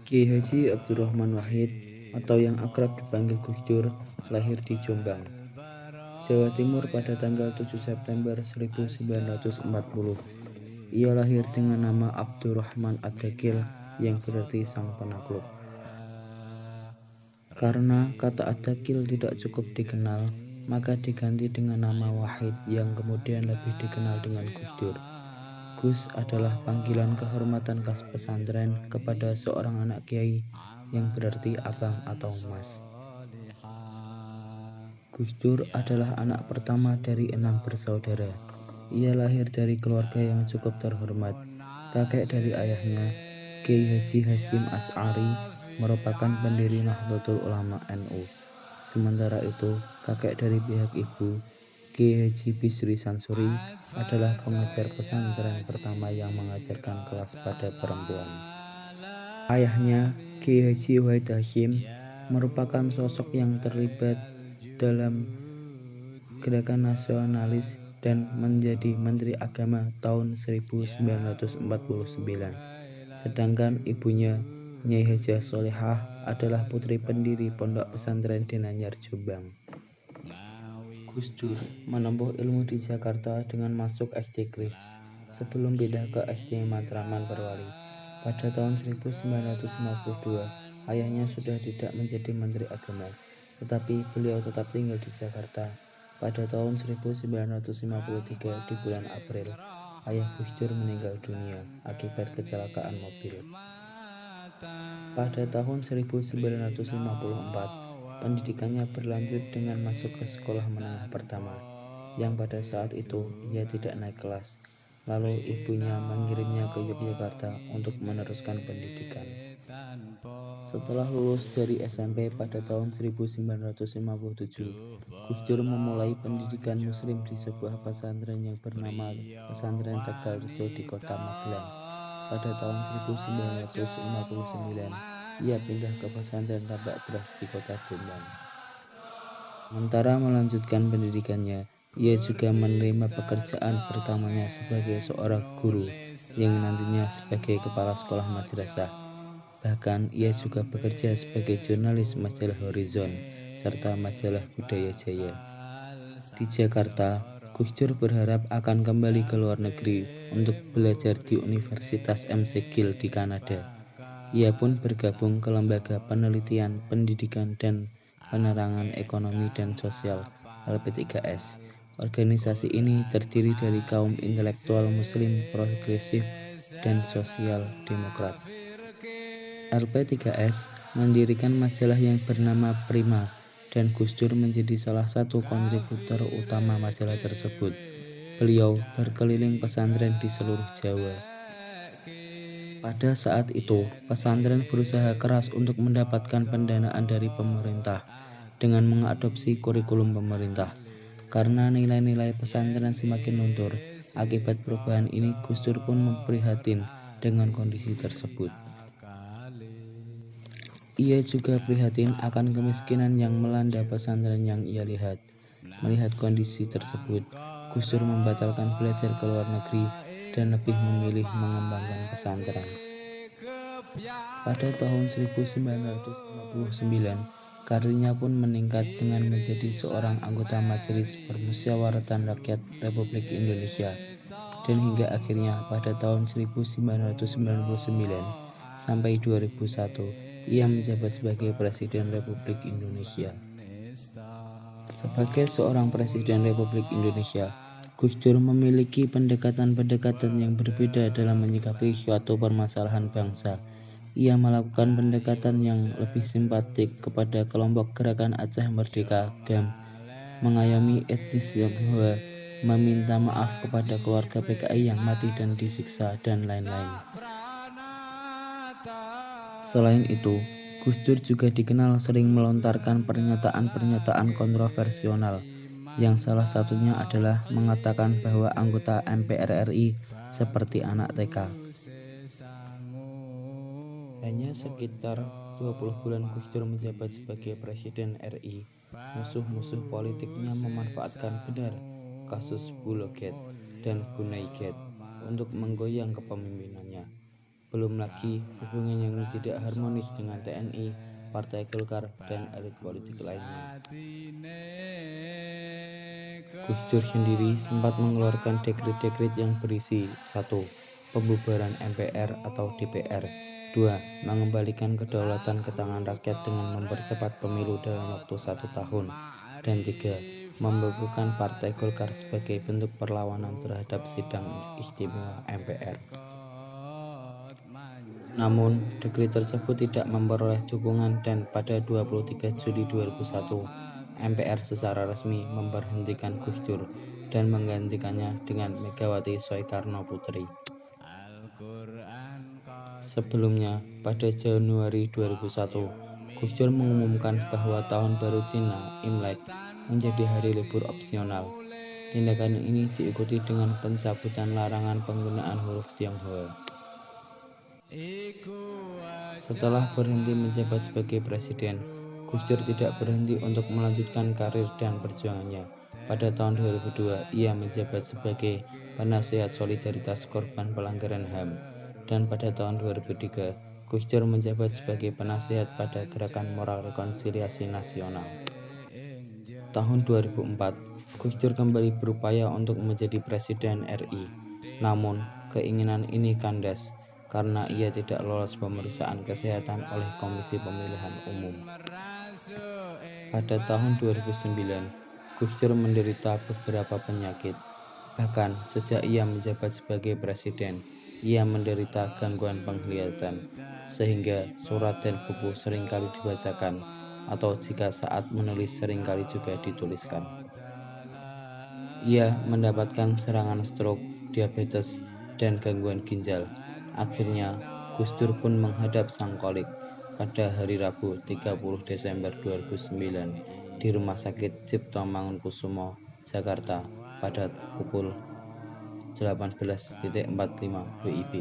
Kiai Haji Abdurrahman Wahid atau yang akrab dipanggil Gus Dur lahir di Jombang, Jawa Timur pada tanggal 7 September 1940. Ia lahir dengan nama Abdurrahman Ad-Dakil yang berarti sang penakluk. Karena kata Ad-Dakil tidak cukup dikenal, maka diganti dengan nama Wahid yang kemudian lebih dikenal dengan Gus Dur. Gus adalah panggilan kehormatan khas pesantren kepada seorang anak kiai yang berarti abang atau mas. Gus Dur adalah anak pertama dari 6 bersaudara. Ia lahir dari keluarga yang cukup terhormat. Kakek dari ayahnya, Kiai Haji Hasyim Asy'ari, merupakan pendiri Nahdlatul Ulama NU. Sementara itu, kakek dari pihak ibu, Kiai Haji Bisri Sansuri, adalah pengajar pesantren pertama yang mengajarkan kelas pada perempuan. Ayahnya, Kiai Haji Wahid Hasyim, merupakan sosok yang terlibat dalam gerakan nasionalis dan menjadi Menteri Agama tahun 1949. Sedangkan ibunya, Nyai Hajah Sholehah, adalah putri pendiri Pondok Pesantren di Nanyar, Jombang. Gus Dur menempuh ilmu di Jakarta dengan masuk SD Kris sebelum pindah ke SD Matraman Perwali. Pada tahun 1952, ayahnya sudah tidak menjadi Menteri Agama, tetapi beliau tetap tinggal di Jakarta. Pada tahun 1953 di bulan April, ayah Gus Dur meninggal dunia akibat kecelakaan mobil. Pada tahun 1954, pendidikannya berlanjut dengan masuk ke sekolah menengah pertama, yang pada saat itu ia tidak naik kelas. Lalu ibunya mengirimnya ke Yogyakarta untuk meneruskan pendidikan. Setelah lulus dari SMP pada tahun 1957, Gus Dur memulai pendidikan muslim di sebuah pesantren yang bernama Pesantren Tegal Rejo di Kota Magelang. Pada tahun 1959, ia pindah ke pesantren Tabak Beras di Kota Jombang. Sementara melanjutkan pendidikannya, ia juga menerima pekerjaan pertamanya sebagai seorang guru yang nantinya sebagai kepala sekolah madrasah. Bahkan ia juga bekerja sebagai jurnalis majalah Horizon serta majalah Budaya Jaya. Di Jakarta, Gus Dur berharap akan kembali ke luar negeri untuk belajar di Universitas McGill di Kanada. Ia pun bergabung ke Lembaga Penelitian Pendidikan dan Penerangan Ekonomi dan Sosial (LP3S). Organisasi ini terdiri dari kaum intelektual Muslim progresif dan sosial demokrat. LP3S mendirikan majalah yang bernama Prima, dan Gus Dur menjadi salah satu kontributor utama majalah tersebut. Beliau berkeliling pesantren di seluruh Jawa. Pada saat itu, pesantren berusaha keras untuk mendapatkan pendanaan dari pemerintah dengan mengadopsi kurikulum pemerintah. Karena nilai-nilai pesantren semakin luntur, akibat perubahan ini Gus Dur pun memprihatin dengan kondisi tersebut. Ia juga prihatin akan kemiskinan yang melanda pesantren yang ia lihat. Melihat kondisi tersebut, Gus Dur membatalkan belajar ke luar negeri dan lebih memilih mengembangkan pesantren. Pada tahun 1959, karirnya pun meningkat dengan menjadi seorang anggota Majelis Permusyawaratan Rakyat Republik Indonesia, dan hingga akhirnya pada tahun 1999 sampai 2001 ia menjabat sebagai Presiden Republik Indonesia. Sebagai seorang Presiden Republik Indonesia, Gus Dur memiliki pendekatan-pendekatan yang berbeda dalam menyikapi suatu permasalahan bangsa. Ia melakukan pendekatan yang lebih simpatik kepada kelompok Gerakan Aceh Merdeka (GAM), mengayomi etnis Tionghoa, meminta maaf kepada keluarga PKI yang mati dan disiksa, dan lain-lain. Selain itu, Gus Dur juga dikenal sering melontarkan pernyataan-pernyataan kontroversial, yang salah satunya adalah mengatakan bahwa anggota MPR RI seperti anak TK. Hanya sekitar 20 bulan Gus Dur menjabat sebagai Presiden RI, musuh-musuh politiknya memanfaatkan benar kasus Bulogate dan Bunaigate untuk menggoyang kepemimpinannya. Belum lagi hubungan yang tidak harmonis dengan TNI, Partai Golkar, dan elit politik lainnya. Gus Dur sendiri sempat mengeluarkan dekret-dekret yang berisi 1. Pembubaran MPR atau DPR. 2. Mengembalikan kedaulatan ke tangan rakyat dengan mempercepat pemilu dalam waktu 1 tahun. Dan 3. Membekukan Partai Golkar sebagai bentuk perlawanan terhadap sidang istimewa MPR. Namun, dekret tersebut tidak memperoleh dukungan dan pada 23 Juli 2001, MPR secara resmi memberhentikan Gus Dur dan menggantikannya dengan Megawati Soekarno Putri. Sebelumnya, pada Januari 2001, Gus Dur mengumumkan bahwa Tahun Baru Cina, Imlek, menjadi hari libur opsional. Tindakan ini diikuti dengan pencabutan larangan penggunaan huruf Tionghoa. Setelah berhenti menjabat sebagai presiden, Gus Dur tidak berhenti untuk melanjutkan karir dan perjuangannya. Pada tahun 2002, ia menjabat sebagai penasihat solidaritas korban pelanggaran HAM. Dan pada tahun 2003, Gus Dur menjabat sebagai penasihat pada Gerakan Moral Rekonsiliasi Nasional. Tahun 2004, Gus Dur kembali berupaya untuk menjadi Presiden RI. Namun, keinginan ini kandas karena ia tidak lolos pemeriksaan kesehatan oleh Komisi Pemilihan Umum. Pada tahun 2009, Gus Dur menderita beberapa penyakit. Bahkan sejak ia menjabat sebagai presiden, ia menderita gangguan penglihatan, sehingga surat dan buku seringkali dibacakan, atau jika saat menulis seringkali juga dituliskan. Ia mendapatkan serangan stroke, diabetes, dan gangguan ginjal. Akhirnya, Gus Dur pun menghadap sang kolik pada hari Rabu 30 Desember 2009 di Rumah Sakit Cipto Mangunkusumo, Jakarta pada pukul 18.45 WIB.